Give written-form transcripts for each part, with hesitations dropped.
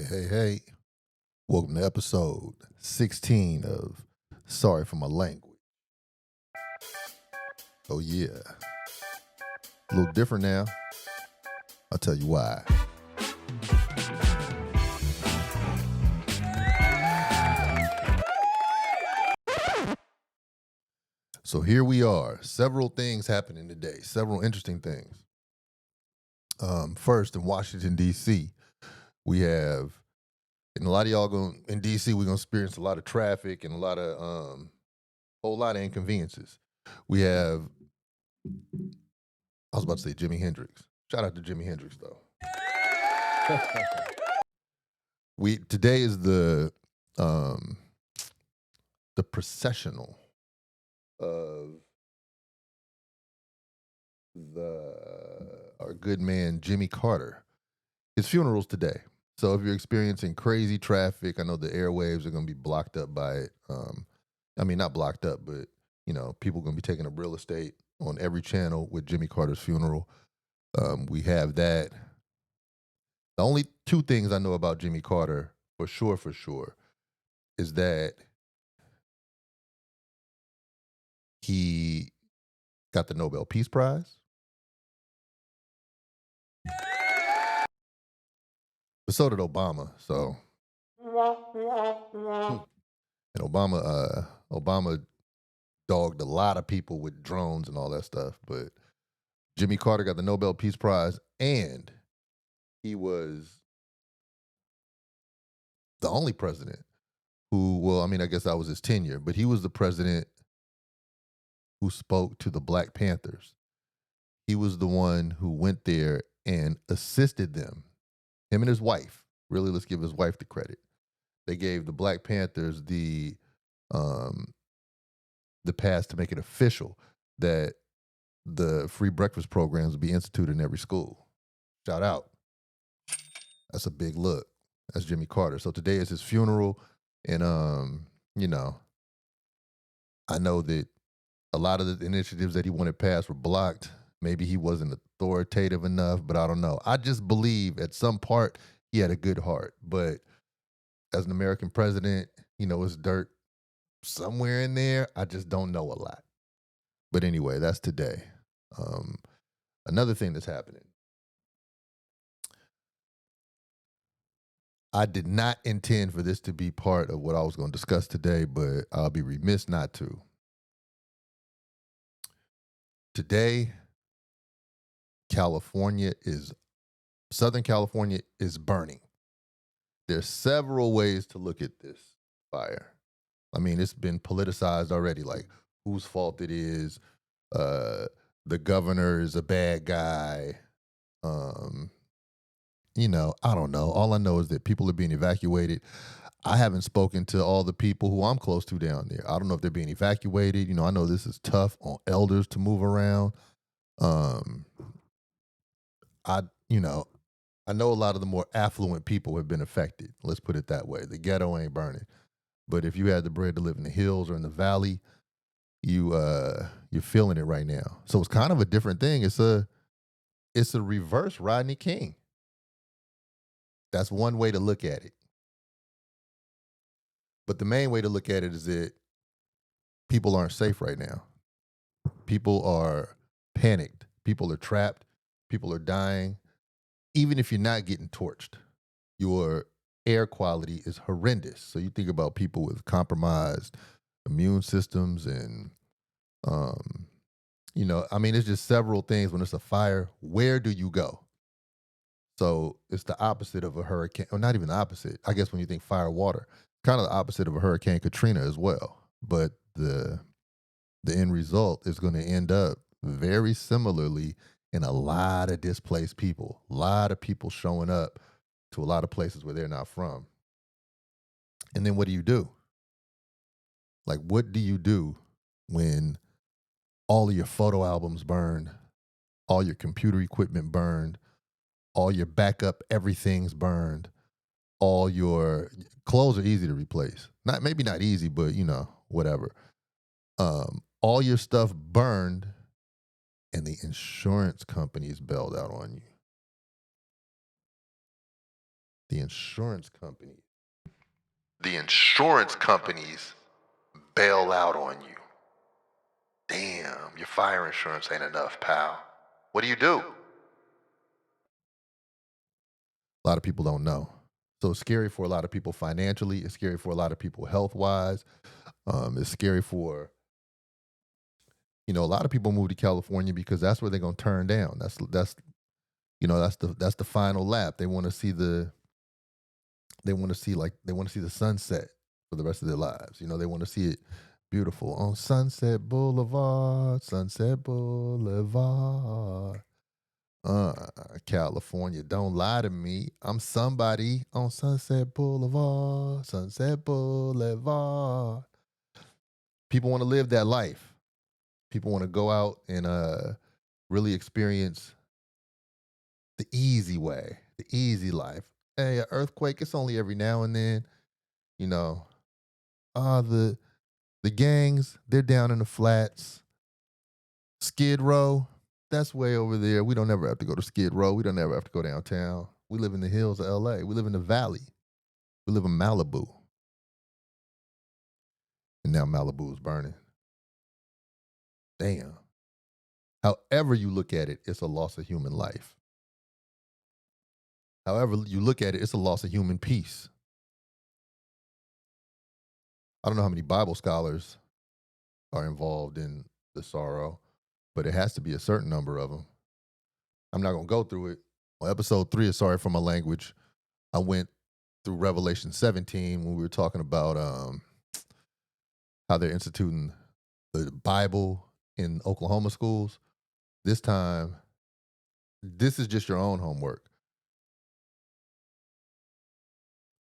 Hey. Welcome to episode 16 of Sorry for My Language. Oh, yeah. A little different now. I'll tell you why. So here we are. Several things happening today. Several interesting things. First, in Washington, D.C., we have, and a lot of y'all in D.C., we're going to experience a lot of traffic and a whole lot of inconveniences. We have, I was about to say Jimi Hendrix. Shout out to Jimi Hendrix, though. Today is the processional of our good man Jimmy Carter. His funeral's today. So if you're experiencing crazy traffic, I know the airwaves are going to be blocked up by it. Not blocked up, but people are going to be taking up real estate on every channel with Jimmy Carter's funeral. We have that. The only two things I know about Jimmy Carter for sure, is that he got the Nobel Peace Prize. But so did Obama. So, and Obama dogged a lot of people with drones and all that stuff. But Jimmy Carter got the Nobel Peace Prize, and he was the only president who, I guess that was his tenure, but he was the president who spoke to the Black Panthers. He was the one who went there and assisted them, him and his wife. Really, let's give his wife the credit. They gave the Black Panthers the pass to make it official that the free breakfast programs would be instituted in every school. Shout out. That's a big look. That's Jimmy Carter. So today is his funeral. And, I know that a lot of the initiatives that he wanted passed were blocked. Maybe he wasn't authoritative enough, but I don't know. I just believe at some part he had a good heart. But as an American president, it's dirt somewhere in there. I just don't know a lot. But anyway, that's today. Another thing that's happening. I did not intend for this to be part of what I was going to discuss today, but I'll be remiss not to. Today, Southern California is burning. There's several ways to look at this fire. It's been politicized already, like whose fault it is. The governor is a bad guy. I don't know. All I know is that people are being evacuated. I haven't spoken to all the people who I'm close to down there. I don't know if they're being evacuated. I know this is tough on elders to move around. I know a lot of the more affluent people have been affected. Let's put it that way. The ghetto ain't burning. But if you had the bread to live in the hills or in the valley, you're feeling it right now. So it's kind of a different thing. It's a reverse Rodney King. That's one way to look at it. But the main way to look at it is that people aren't safe right now. People are panicked. People are trapped. People are dying. Even if you're not getting torched, your air quality is horrendous. So you think about people with compromised immune systems and, it's just several things. When it's a fire, where do you go? So it's the opposite of a hurricane, or not even the opposite. I guess when you think fire, water, kind of the opposite of a Hurricane Katrina as well. But the end result is going to end up very similarly in a lot of displaced people, a lot of people showing up to a lot of places where they're not from. And then what do you do? Like, what do you do when all of your photo albums burned, all your computer equipment burned, all your backup everything's burned, all your clothes are easy to replace. Maybe not easy, but whatever. All your stuff burned and the insurance companies bailed out on you. The insurance company. The insurance companies bail out on you. Damn, your fire insurance ain't enough, pal. What do you do? A lot of people don't know. So it's scary for a lot of people financially. It's scary for a lot of people health wise. It's scary for, a lot of people move to California because that's where they're gonna turn down. That's the final lap. They want to see the sunset for the rest of their lives. They want to see it beautiful on Sunset Boulevard, Sunset Boulevard. Uh, California, don't lie to me. I'm somebody on Sunset Boulevard, Sunset Boulevard. People want to live that life. People want to go out and really experience the easy way, the easy life. Hey, an earthquake, it's only every now and then. You know, the gangs, they're down in the flats. Skid Row, that's way over there. We don't ever have to go to Skid Row. We don't ever have to go downtown. We live in the hills of LA. We live in the valley. We live in Malibu. And now Malibu is burning. Damn. However you look at it, it's a loss of human life. However you look at it, it's a loss of human peace. I don't know how many Bible scholars are involved in the sorrow, but it has to be a certain number of them. I'm not going to go through it. On episode 3 of Sorry for My Language, I went through Revelation 17 when we were talking about how they're instituting the Bible in Oklahoma schools. This time, this is just your own homework.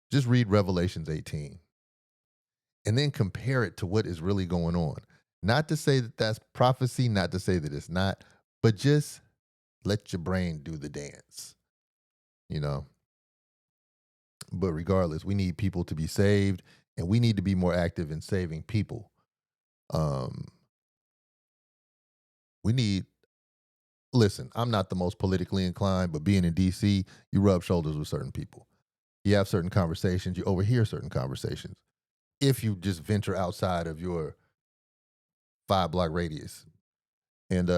Just read Revelations 18 and then compare it to what is really going on. Not to say that that's prophecy, not to say that it's not, but just let your brain do the dance, you know? But regardless, we need people to be saved and we need to be more active in saving people. Um, we need, listen, I'm not the most politically inclined, but being in DC, you rub shoulders with certain people. You have certain conversations, you overhear certain conversations. If you just venture outside of your 5-block radius. And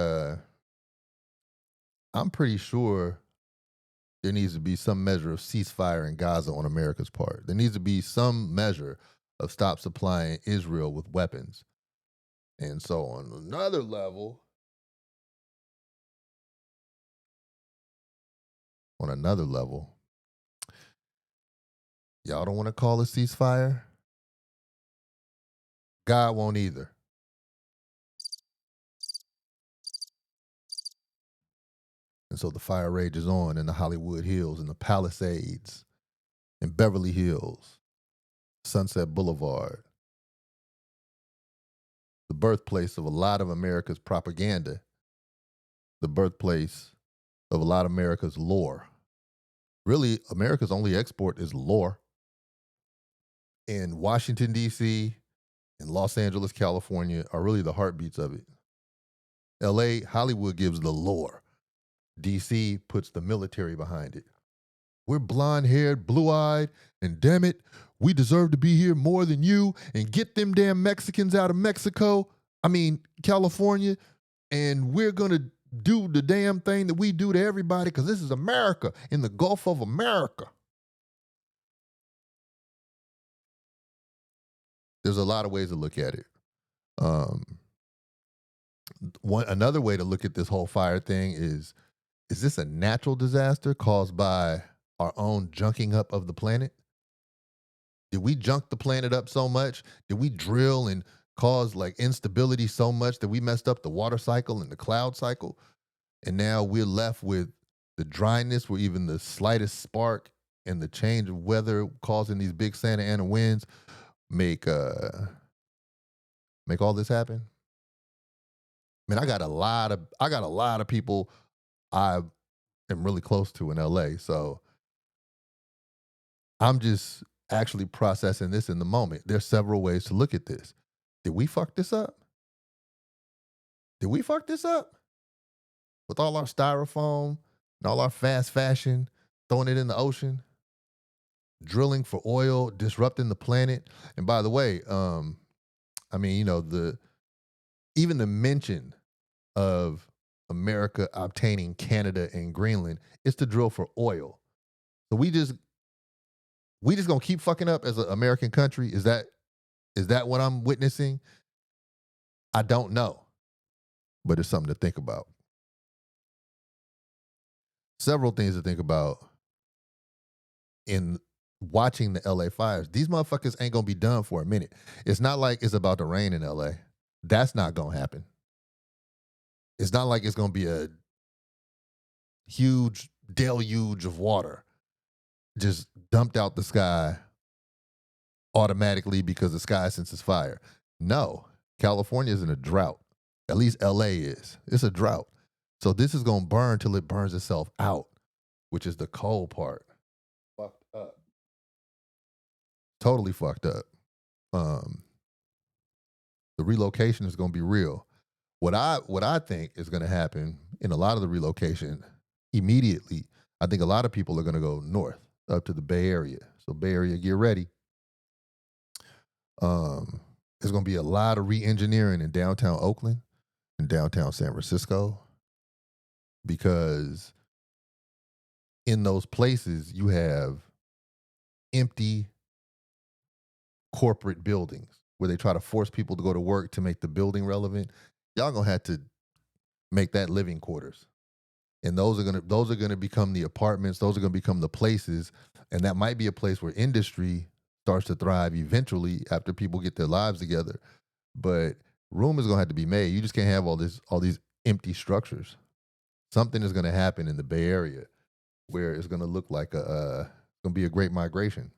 I'm pretty sure there needs to be some measure of ceasefire in Gaza on America's part. There needs to be some measure of stop supplying Israel with weapons. And so on another level, y'all don't want to call a ceasefire? God won't either. And so the fire rages on in the Hollywood Hills, in the Palisades, in Beverly Hills, Sunset Boulevard, the birthplace of a lot of America's propaganda, the birthplace of a lot of America's lore. Really, America's only export is lore. And Washington, D.C., and Los Angeles, California are really the heartbeats of it. L.A., Hollywood gives the lore. D.C. puts the military behind it. We're blonde-haired, blue-eyed, and damn it, we deserve to be here more than you, and get them damn Mexicans out of California, and we're going to do the damn thing that we do to everybody because this is America in the Gulf of America. There's a lot of ways to look at it. Another way to look at this whole fire thing is this a natural disaster caused by our own junking up of the planet? Did we junk the planet up so much? Did we drill and cause like instability so much that we messed up the water cycle and the cloud cycle? And now we're left with the dryness where even the slightest spark and the change of weather causing these big Santa Ana winds make all this happen. I got a lot of people I am really close to in LA. So I'm just actually processing this in the moment. There's several ways to look at this. Did we fuck this up? Did we fuck this up? With all our styrofoam and all our fast fashion, throwing it in the ocean? drilling for oil, disrupting the planet. And by the way, I mean, the even the mention of America obtaining Canada and Greenland is to drill for oil. So we just gonna keep fucking up as an American country. Is that what I'm witnessing? I don't know, but it's something to think about. Several things to think about in watching the LA fires. These motherfuckers ain't gonna be done for a minute. It's not like it's about to rain in LA. That's not gonna happen. It's not like it's gonna be a huge deluge of water just dumped out the sky automatically because the sky senses fire. No, California is in a drought. At least LA is. It's a drought. So this is gonna burn till it burns itself out, which is the cold part. Fucked up. Totally fucked up. Um, the relocation is gonna be real. What I think is gonna happen in a lot of the relocation immediately, I think a lot of people are gonna go north up to the Bay Area. So Bay Area, get ready. Um, there's gonna be a lot of re-engineering in downtown Oakland and downtown San Francisco because in those places you have empty corporate buildings where they try to force people to go to work to make the building relevant. Y'all gonna have to make that living quarters. And those are gonna become the apartments, those are gonna become the places, and that might be a place where industry starts to thrive eventually after people get their lives together. But room is gonna have to be made. You just can't have all these empty structures. Something is gonna happen in the Bay Area where it's gonna look like it's gonna be a great migration.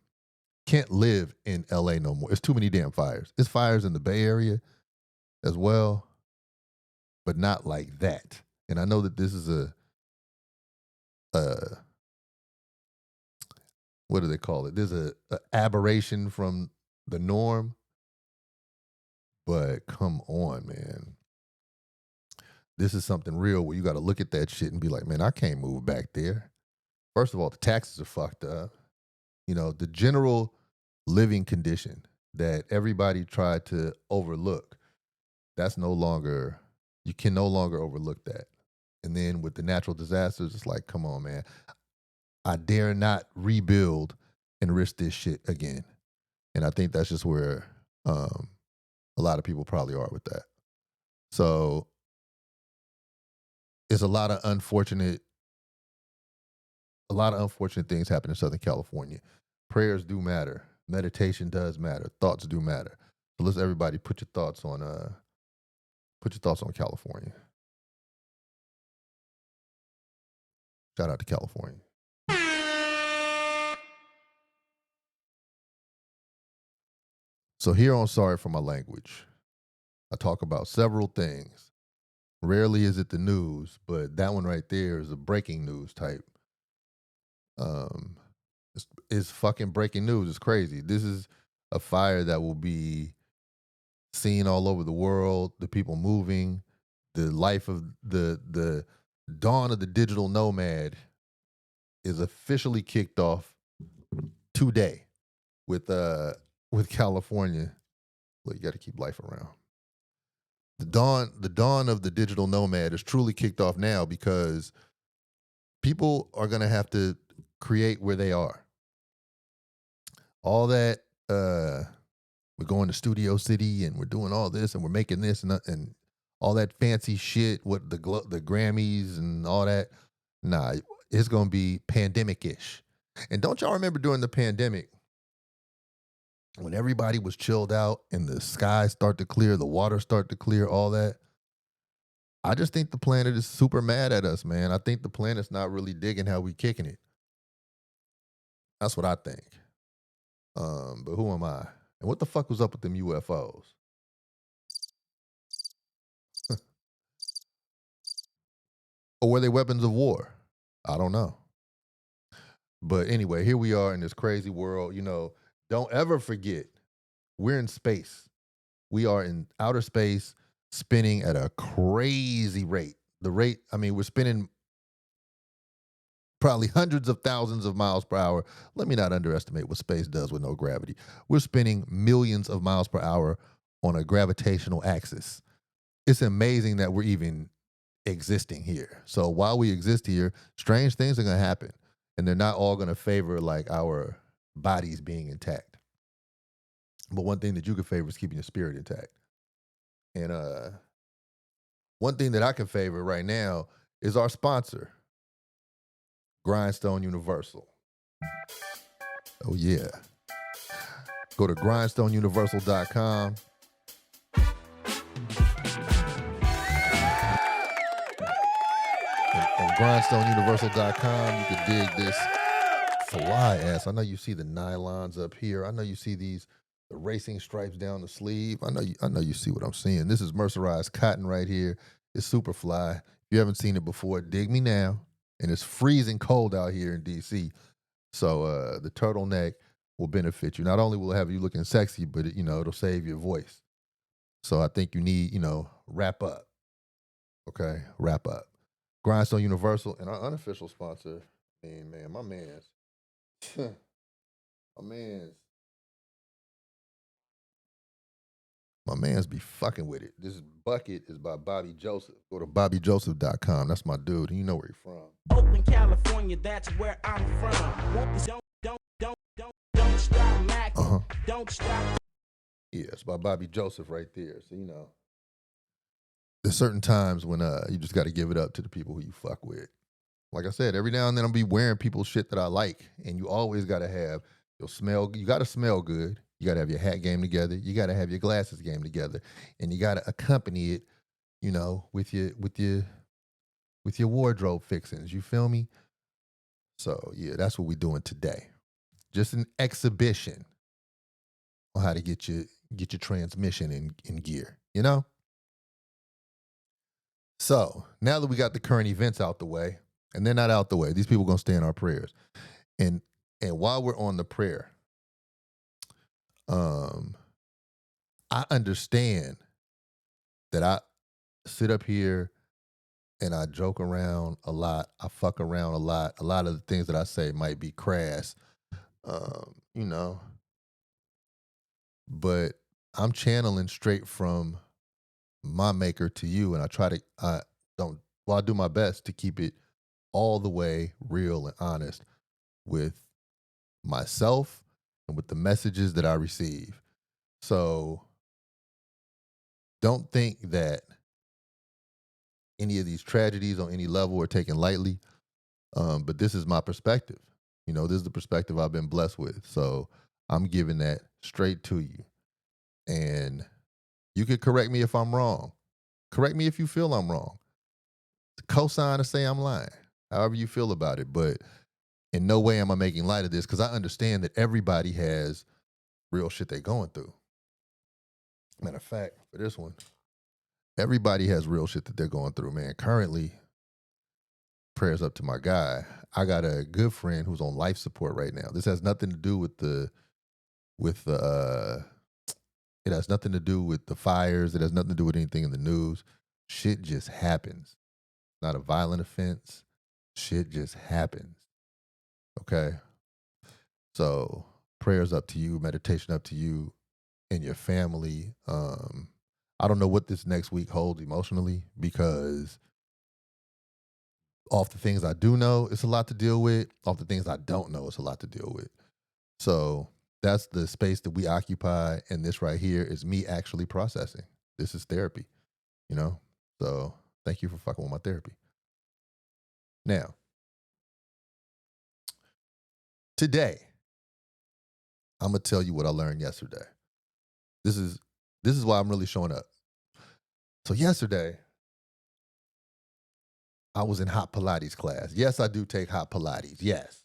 Can't live in LA no more. It's too many damn fires. It's fires in the Bay Area as well, but not like that. And I know that this is a what do they call it? There's a aberration from the norm, but come on, man. This is something real where you got to look at that shit and be like, man, I can't move back there. First of all, the taxes are fucked up. The general living condition that everybody tried to overlook, that's no longer, you can no longer overlook that. And then with the natural disasters, it's like, come on, man. I dare not rebuild and risk this shit again. And I think that's just where a lot of people probably are with that. So it's a lot of unfortunate things happen in Southern California. Prayers do matter. Meditation does matter. Thoughts do matter. So let's everybody put your thoughts on California. Shout out to California. So here on Sorry for My Language, I talk about several things. Rarely is it the news, but that one right there is a breaking news type. Um, it's fucking breaking news. It's crazy. This is a fire that will be seen all over the world. The people moving, the life of the dawn of the digital nomad is officially kicked off today with California. Look, you got to keep life around. The dawn of the digital nomad is truly kicked off now because people are going to have to create where they are. All that we're going to Studio City and we're doing all this and we're making this and all that fancy shit with the Grammys and all that. Nah, it's going to be pandemic-ish. And don't y'all remember during the pandemic when everybody was chilled out and the skies start to clear, the water start to clear, all that? I just think the planet is super mad at us, man. I think the planet's not really digging how we kicking it. That's what I think. But who am I? And what the fuck was up with them UFOs? Or were they weapons of war? I don't know. But anyway, here we are in this crazy world. Don't ever forget, we're in space. We are in outer space, spinning at a crazy rate. The rate, I mean, we're spinning probably hundreds of thousands of miles per hour. Let me not underestimate what space does with no gravity. We're spinning millions of miles per hour on a gravitational axis. It's amazing that we're even existing here. So while we exist here, strange things are going to happen. And they're not all going to favor like our bodies being intact. But one thing that you can favor is keeping your spirit intact. And one thing that I can favor right now is our sponsor, Grindstone Universal. Oh, yeah. Go to grindstoneuniversal.com. On grindstoneuniversal.com, you can dig this fly ass. I know you see the nylons up here. I know you see the racing stripes down the sleeve. I know you see what I'm seeing. This is mercerized cotton right here. It's super fly. If you haven't seen it before, dig me now. And it's freezing cold out here in DC. So the turtleneck will benefit you. Not only will it have you looking sexy, but it'll save your voice. So I think you need, wrap up. Okay, wrap up. Grindstone Universal and our unofficial sponsor. Man, my man's. My man's be fucking with it. This bucket is by Bobby Joseph. Go to bobbyjoseph.com. That's my dude. And you know where he's from. Oakland, California, that's where I'm from. Don't stop, Mac. Don't stop. Yeah, it's by Bobby Joseph right there. So, there's certain times when you just got to give it up to the people who you fuck with. Like I said, every now and then I'll be wearing people's shit that I like. And you always got to have your smell. You got to smell good. You got to have your hat game together. You got to have your glasses game together. And you got to accompany it, with your wardrobe fixings. You feel me? So, yeah, that's what we're doing today. Just an exhibition on how to get your transmission in gear, So, now that we got the current events out the way, and they're not out the way, these people are going to stay in our prayers. And while we're on the prayer, I understand that I sit up here and I joke around a lot. I fuck around a lot. A lot of the things that I say might be crass, but I'm channeling straight from my maker to you. And I do my best to keep it all the way real and honest with myself and with the messages that I receive. So don't think that any of these tragedies on any level are taken lightly. But this is my perspective. This is the perspective I've been blessed with. So I'm giving that straight to you. And you could correct me if I'm wrong. Correct me if you feel I'm wrong. Cosign or say I'm lying. However you feel about it. But in no way am I making light of this because I understand that everybody has real shit they're going through. Matter of fact, for this one, everybody has real shit that they're going through, man. Currently, prayers up to my guy. I got a good friend who's on life support right now. This has nothing to do with it has nothing to do with the fires. It has nothing to do with anything in the news. Shit just happens. Not a violent offense. Shit just happens. Okay? So prayers up to you, meditation up to you and your family. I don't know what this next week holds emotionally because off the things I do know, it's a lot to deal with. Off the things I don't know, it's a lot to deal with. So that's the space that we occupy. And this right here is me actually processing. This is therapy, So thank you for fucking with my therapy. Now, today, I'm going to tell you what I learned yesterday. This is why I'm really showing up. So yesterday, I was in hot Pilates class. Yes, I do take hot Pilates. Yes.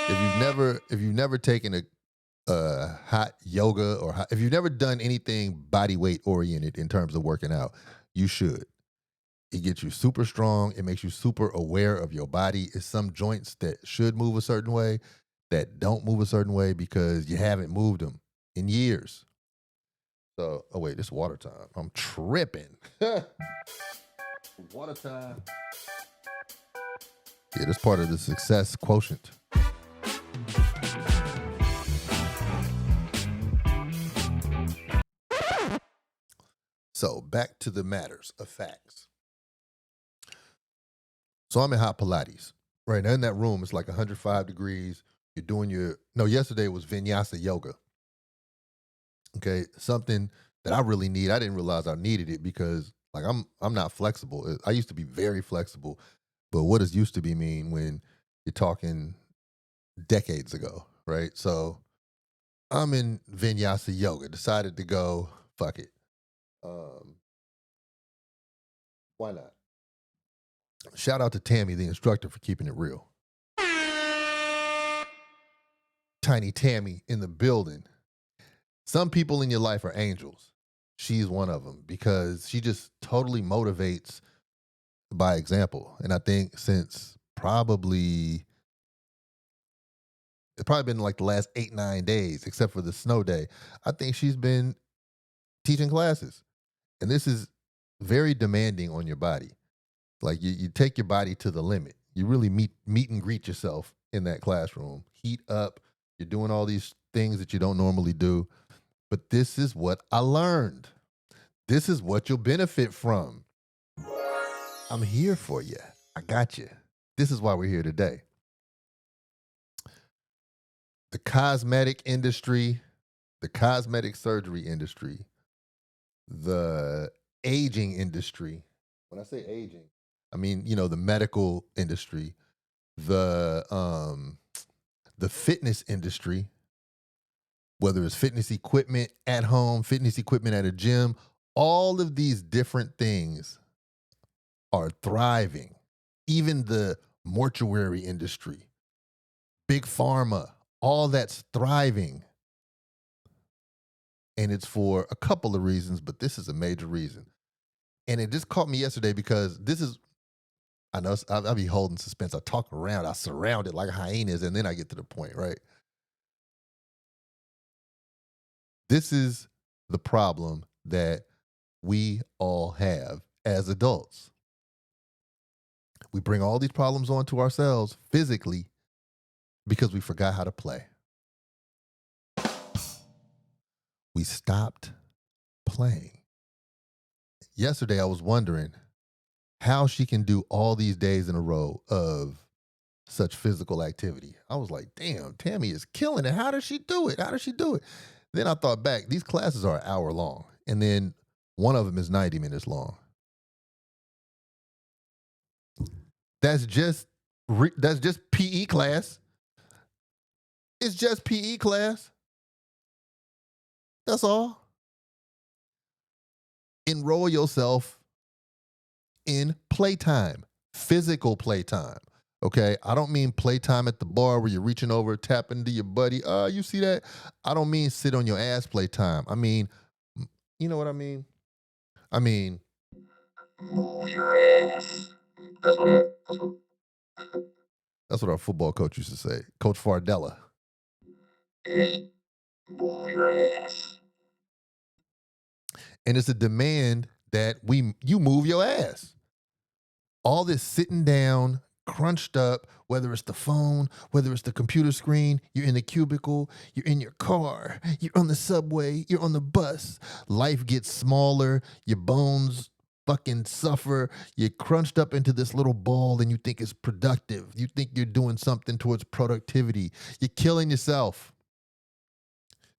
If you've never taken a hot yoga or if you've never done anything body weight oriented in terms of working out, you should. It gets you super strong. It makes you super aware of your body. It's some joints that should move a certain way that don't move a certain way because you haven't moved them in years. So, oh wait, it's water time. I'm tripping. Water time. Yeah, that's part of the success quotient. So back to the matters of facts. So I'm in hot Pilates. Right now in that room, it's like 105 degrees. You're doing yesterday was vinyasa yoga. Okay, something that I really need. I didn't realize I needed it because like I'm not flexible. I used to be very flexible, but what does used to be mean when you're talking decades ago, right? So I'm in vinyasa yoga. Decided to go. Fuck it. Um, why not? Shout out to Tammy, the instructor, for keeping it real. Tiny Tammy in the building. Some people in your life are angels. She's one of them because she just totally motivates by example. And I think since it's probably been like the last 8, 9 days, except for the snow day, I think she's been teaching classes. And this is very demanding on your body. Like you take your body to the limit. You really meet and greet yourself in that classroom. Heat up. You're doing all these things that you don't normally do. But this is what I learned. This is what you'll benefit from. I'm here for you. I got you. This is why we're here today. The cosmetic industry, the cosmetic surgery industry, the aging industry. When I say aging, I mean, the medical industry, the fitness industry, whether it's fitness equipment at home, fitness equipment at a gym, all of these different things are thriving. Even the mortuary industry, big pharma, all that's thriving. And it's for a couple of reasons, but this is a major reason. And it just caught me yesterday because I know I'll be holding suspense. I talk around, I surround it like hyenas, and then I get to the point, right? This is the problem that we all have as adults. We bring all these problems onto ourselves physically because we forgot how to play. We stopped playing. Yesterday, I was wondering how she can do all these days in a row of such physical activity. I was like, damn, Tammy is killing it. How does she do it? How does she do it? Then I thought back, these classes are an hour long, and then one of them is 90 minutes long. That's just PE class. It's just PE class. That's all. Enroll yourself in playtime, physical playtime. Okay, I don't mean playtime at the bar where you're reaching over, tapping to your buddy. You see that? I don't mean sit on your ass playtime. I mean, you know what I mean? I mean, move your ass. That's what our football coach used to say, Coach Fardella. Hey, move your ass. And it's a demand that you move your ass. All this sitting down, crunched up, whether it's the phone, whether it's the computer screen, you're in the cubicle, you're in your car, you're on the subway, you're on the bus. Life gets smaller, your bones fucking suffer. You're crunched up into this little ball and you think it's productive. You think you're doing something towards productivity. You're killing yourself.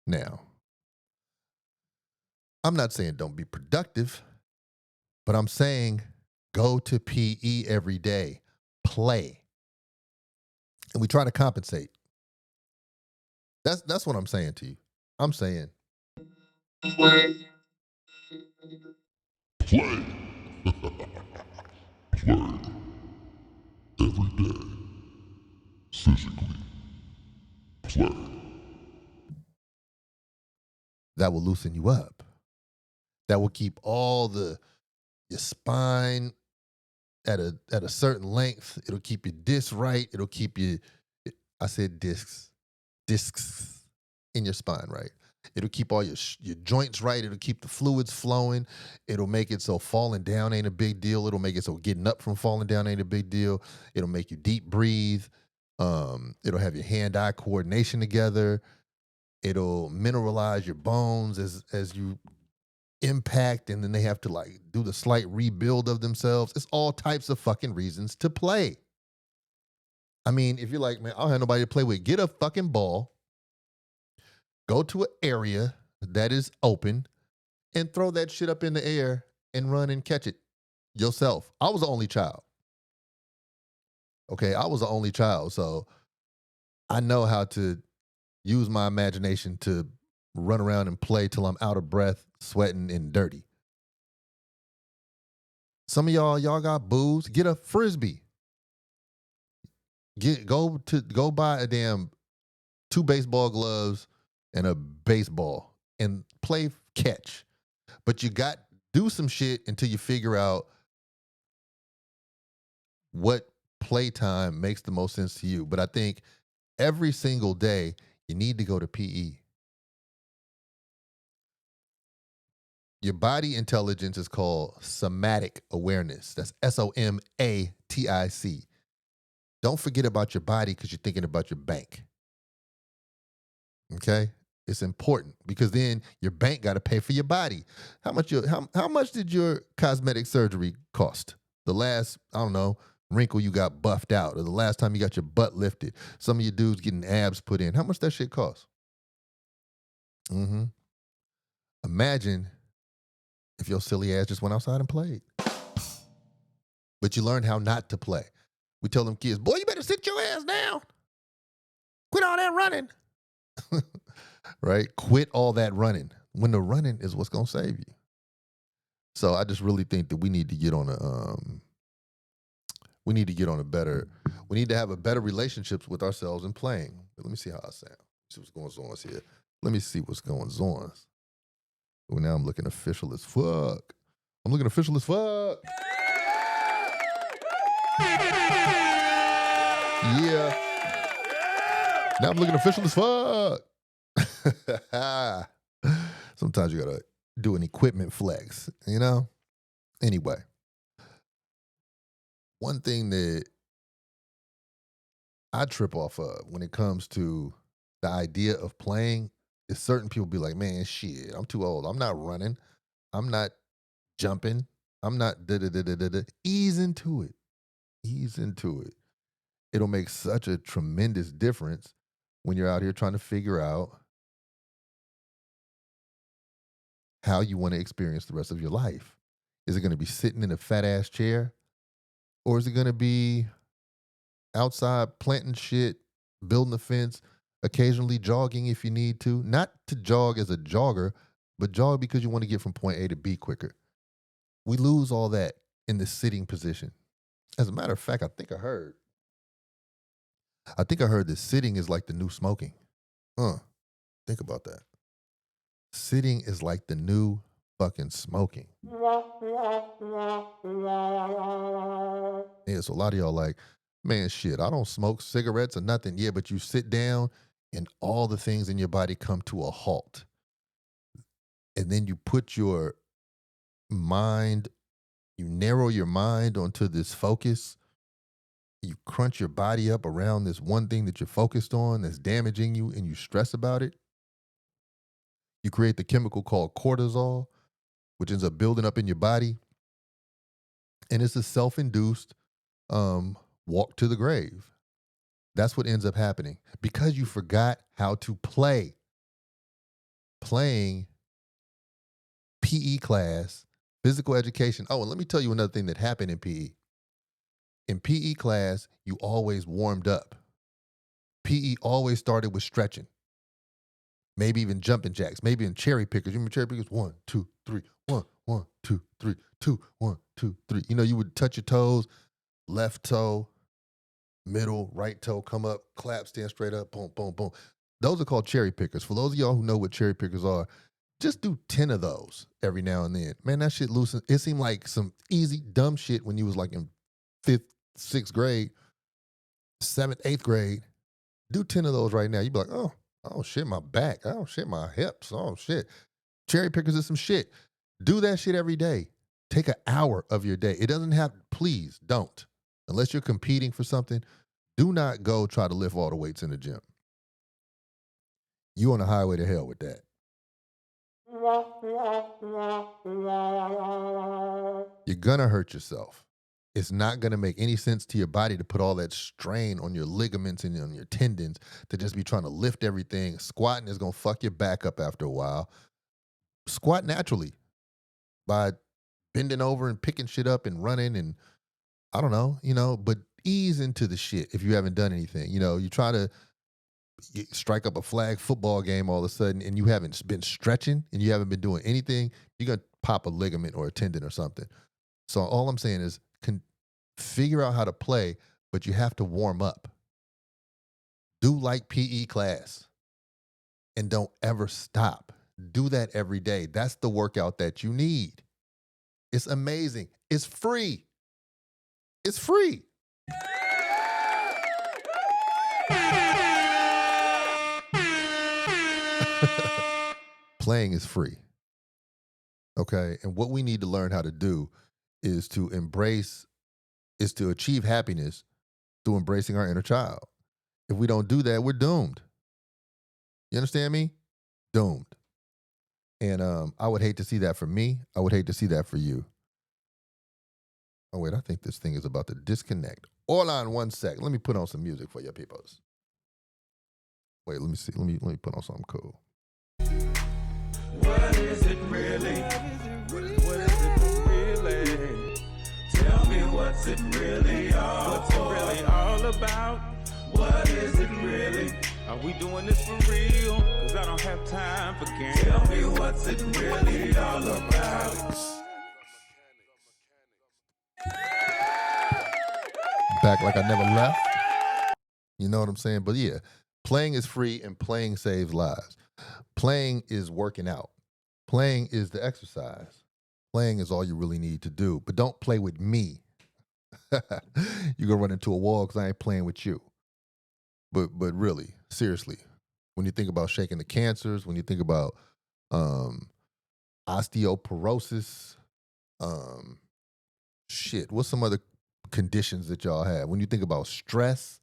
Now, I'm not saying don't be productive, but I'm saying go to PE every day, play. And we try to compensate. That's what I'm saying to you. I'm saying play. Play. Play every day. Physically. Play. That will loosen you up. That will keep your spine at a certain length. It'll keep your discs right. It'll keep you, I said discs in your spine right. It'll keep all your joints right. It'll keep the fluids flowing. It'll make it so falling down ain't a big deal. It'll make it so getting up from falling down ain't a big deal. It'll make you deep breathe. It'll have your hand-eye coordination together. It'll mineralize your bones as you impact, and then they have to like do the slight rebuild of themselves. It's all types of fucking reasons to play. I mean, if you're like, man, I don't have nobody to play with, get a fucking ball, go to an area that is open, and throw that shit up in the air and run and catch it yourself. I was the only child. Okay, I was the only child, so I know how to use my imagination to run around and play till I'm out of breath, sweating, and dirty. Some of y'all got booze. Get a frisbee. Go buy a damn 2 baseball gloves and a baseball and play catch. But you got do some shit until you figure out what playtime makes the most sense to you. But I think every single day you need to go to PE. Your body intelligence is called somatic awareness. That's SOMATIC. Don't forget about your body because you're thinking about your bank. Okay? It's important because then your bank got to pay for your body. How much did your cosmetic surgery cost? The last, I don't know, wrinkle you got buffed out, or the last time you got your butt lifted. Some of you dudes getting abs put in. How much that shit cost? Mm-hmm. Imagine if your silly ass just went outside and played. But you learned how not to play. We tell them kids, boy, you better sit your ass down. Quit all that running. Right? Quit all that running. When the running is what's going to save you. So I just really think that we need to get on we need to have a better relationships with ourselves in playing. Let me see how I sound. See what's going on here. Let me see what's going on. Well, now I'm looking official as fuck. Yeah. Now I'm looking official as fuck. Sometimes you gotta do an equipment flex, you know? Anyway, one thing that I trip off of when it comes to the idea of playing is certain people be like, man, shit, I'm too old. I'm not running. I'm not jumping. I'm not da-da-da-da-da-da. Ease into it. Ease into it. It'll make such a tremendous difference when you're out here trying to figure out how you want to experience the rest of your life. Is it going to be sitting in a fat ass chair? Or is it going to be outside planting shit, building a fence, occasionally jogging if you need to? Not to jog as a jogger, but jog because you want to get from point A to B quicker. We lose all that in the sitting position. As a matter of fact, I think I heard that sitting is like the new smoking. Think about that. Sitting is like the new fucking smoking. Yeah, so a lot of y'all like, man, shit, I don't smoke cigarettes or nothing. Yeah, but you sit down and all the things in your body come to a halt. And then you put your mind, you narrow your mind onto this focus. You crunch your body up around this one thing that you're focused on that's damaging you, and you stress about it. You create the chemical called cortisol, which ends up building up in your body. And it's a self-induced walk to the grave. That's what ends up happening because you forgot how to play. Playing PE class, physical education. Oh, and let me tell you another thing that happened in PE. In PE class, you always warmed up. PE always started with stretching. Maybe even jumping jacks. Maybe in cherry pickers. You remember cherry pickers? 1, 2, 3. 1, 1, 2, 3. 2, 1, 2, 3. You know, you would touch your toes, left toe, middle, right toe, come up, clap, stand straight up, boom, boom, boom. Those are called cherry pickers. For those of y'all who know what cherry pickers are, just do 10 of those every now and then. Man, that shit loosens. It seemed like some easy, dumb shit when you was like in 5th, 6th grade, 7th, 8th grade. Do 10 of those right now. You'd be like, oh, Oh shit, my back. Oh shit, my hips. Oh shit. Cherry pickers is some shit. Do that shit every day. Take an hour of your day. It doesn't have, please don't. Unless you're competing for something, do not go try to lift all the weights in the gym. You on the highway to hell with that. You're gonna hurt yourself. It's not gonna make any sense to your body to put all that strain on your ligaments and on your tendons to just be trying to lift everything. Squatting is gonna fuck your back up after a while. Squat naturally by bending over and picking shit up and running and I don't know, but ease into the shit if you haven't done anything. You try to strike up a flag football game all of a sudden and you haven't been stretching and you haven't been doing anything, you're going to pop a ligament or a tendon or something. So all I'm saying is figure out how to play, but you have to warm up. Do like PE class and don't ever stop. Do that every day. That's the workout that you need. It's amazing. It's free. It's free. Playing is free. Okay. And what we need to learn how to do is to achieve happiness through embracing our inner child. If we don't do that, we're doomed. You understand me? Doomed. And I would hate to see that for me. I would hate to see that for you. Oh, wait, I think this thing is about to disconnect. Hold on 1 sec. Let me put on some music for your peoples. Wait, let me see. Let me put on something cool. What is it really? What is it really? Tell me what's it really all? What's it really all about? What is it really? Are we doing this for real? Cause I don't have time for games. Tell me what's it really all about? Back like I never left. You know what I'm saying? But yeah, playing is free and playing saves lives. Playing is working out. Playing is the exercise. Playing is all you really need to do. But don't play with me. You're gonna run into a wall because I ain't playing with you. But really, seriously, when you think about shaking the cancers, when you think about osteoporosis, what's some other conditions that y'all have? When you think about stress,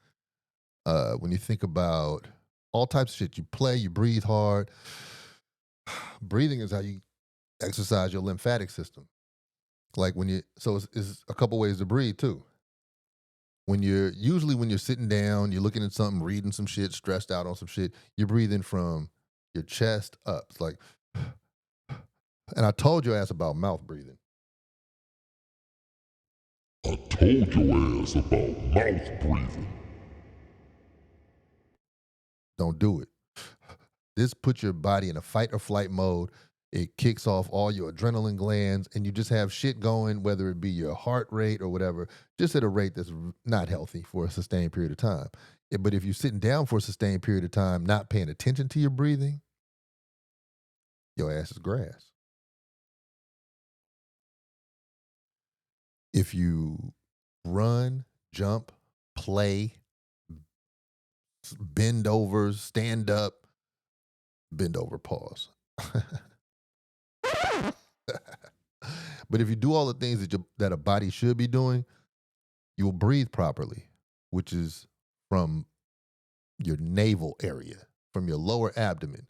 when you think about all types of shit, you play, you breathe hard. Breathing is how you exercise your lymphatic system. Like it's a couple ways to breathe too. When you're sitting down, you're looking at something, reading some shit, stressed out on some shit, you're breathing from your chest up. It's like, and I told your ass about mouth breathing. I told your ass about mouth breathing. Don't do it. This puts your body in a fight or flight mode. It kicks off all your adrenaline glands, and you just have shit going, whether it be your heart rate or whatever, just at a rate that's not healthy for a sustained period of time. But if you're sitting down for a sustained period of time, not paying attention to your breathing, your ass is grass. If you run, jump, play, bend over, stand up, bend over, pause. But if you do all the things that a body should be doing, you will breathe properly, which is from your navel area, from your lower abdomen.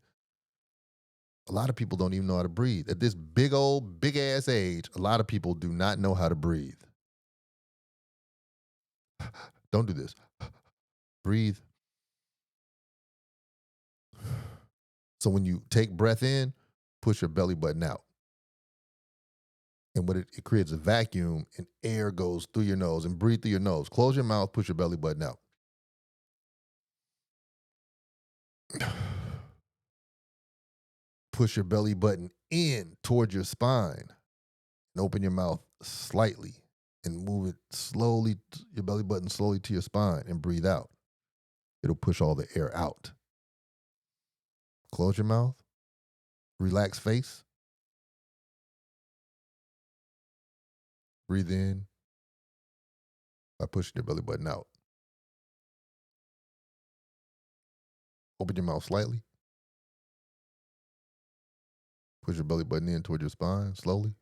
A lot of people don't even know how to breathe. At this big ass age, a lot of people do not know how to breathe. Don't do this. Breathe. So when you take breath in, push your belly button out. And what it creates a vacuum and air goes through your nose, and breathe through your nose. Close your mouth, push your belly button out. Push your belly button in towards your spine and open your mouth slightly and move it slowly, your belly button slowly to your spine, and breathe out. It'll push all the air out. Close your mouth. Relax face. Breathe in by pushing your belly button out. Open your mouth slightly. Push your belly button in toward your spine slowly.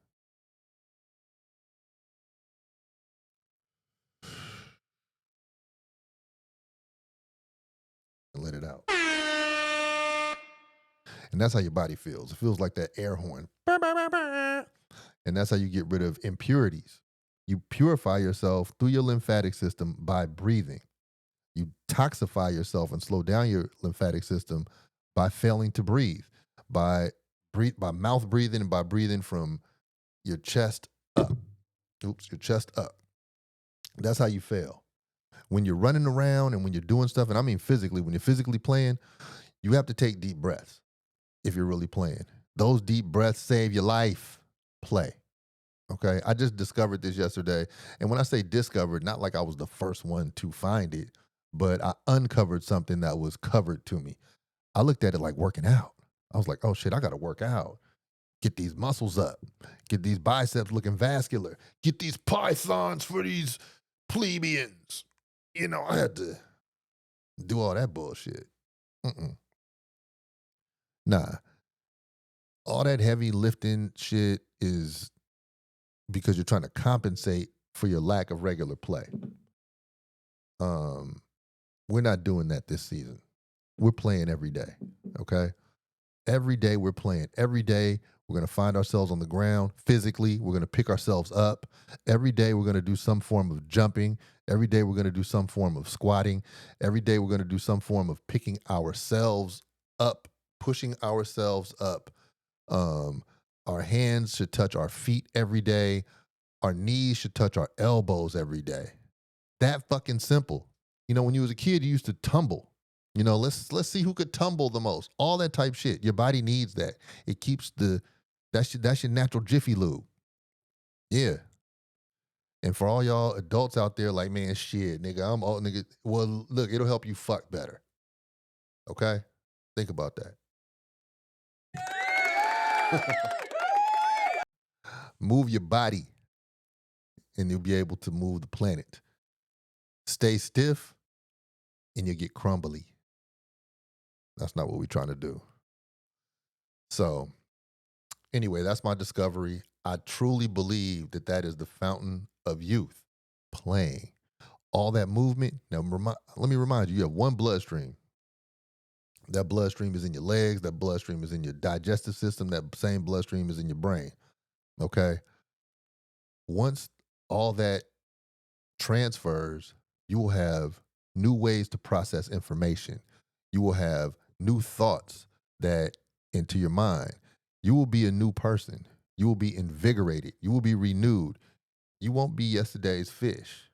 And let it out. And that's how your body feels. It feels like that air horn. And that's how you get rid of impurities. You purify yourself through your lymphatic system by breathing. You toxify yourself and slow down your lymphatic system by failing to breathe, by mouth breathing and by breathing from your chest up. Your chest up. That's how you fail. When you're running around and when you're doing stuff, and I mean physically, when you're physically playing, you have to take deep breaths if you're really playing. Those deep breaths save your life. Play. Okay? I just discovered this yesterday. And when I say discovered, not like I was the first one to find it, but I uncovered something that was covered to me. I looked at it like working out. I was like, oh shit, I got to work out. Get these muscles up. Get these biceps looking vascular. Get these pythons for these plebeians. You know, I had to do all that bullshit. Nah. All that heavy lifting shit is because you're trying to compensate for your lack of regular play. We're not doing that this season. We're playing every day, okay? Every day we're playing. Every day we're going to find ourselves on the ground physically. We're going to pick ourselves up. Every day we're going to do some form of jumping. Every day we're going to do some form of squatting. Every day we're going to do some form of picking ourselves up, pushing ourselves up. Our hands should touch our feet every day. Our knees should touch our elbows every day. That fucking simple. You know, when you was a kid, you used to tumble. You know, let's see who could tumble the most. All that type shit. Your body needs that. It keeps that's your natural Jiffy Lube. Yeah. And for all y'all adults out there, like, man, shit, nigga, I'm old, nigga. Well, look, it'll help you fuck better. Okay? Think about that. Move your body, and you'll be able to move the planet. Stay stiff, and you'll get crumbly. That's not what we're trying to do. So, anyway, that's my discovery. I truly believe that that is the fountain of youth, playing. All that movement. Now, let me remind you, you have one bloodstream. That bloodstream is in your legs. That bloodstream is in your digestive system. That same bloodstream is in your brain. Okay? Once all that transfers, you will have new ways to process information. You will have new thoughts that into your mind. You will be a new person. You will be invigorated. You will be renewed. You won't be yesterday's fish.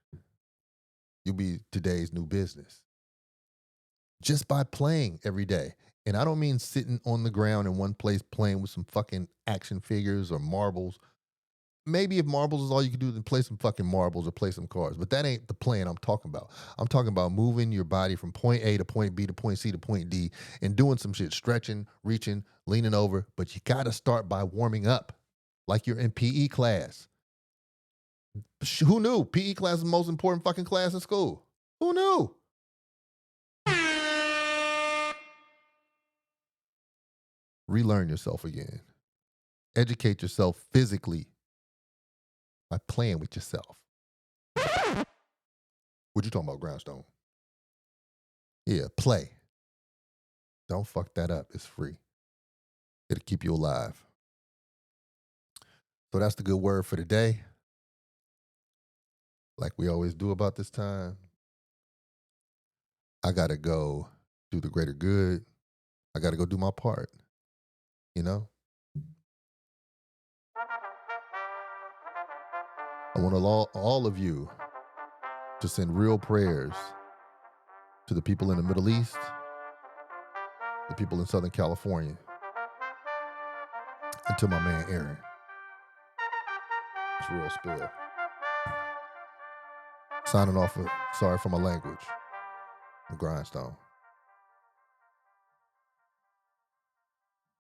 You'll be today's new business. Just by playing every day. And I don't mean sitting on the ground in one place playing with some fucking action figures or marbles. Maybe if marbles is all you can do, then play some fucking marbles or play some cards. But that ain't the plan I'm talking about. I'm talking about moving your body from point A to point B to point C to point D and doing some shit, stretching, reaching, leaning over. But you got to start by warming up like you're in PE class. Who knew? PE class is the most important fucking class in school. Who knew? Relearn yourself again. Educate yourself physically by playing with yourself. What you talking about, Grindstone? Yeah, play. Don't fuck that up. It's free. It'll keep you alive. So that's the good word for today. Like we always do about this time, I got to go do the greater good. I got to go do my part, you know? I want all of you to send real prayers to the people in the Middle East, the people in Southern California, and to my man Aaron. It's real spill. Signing off, sorry for my language. I'm Grindstone.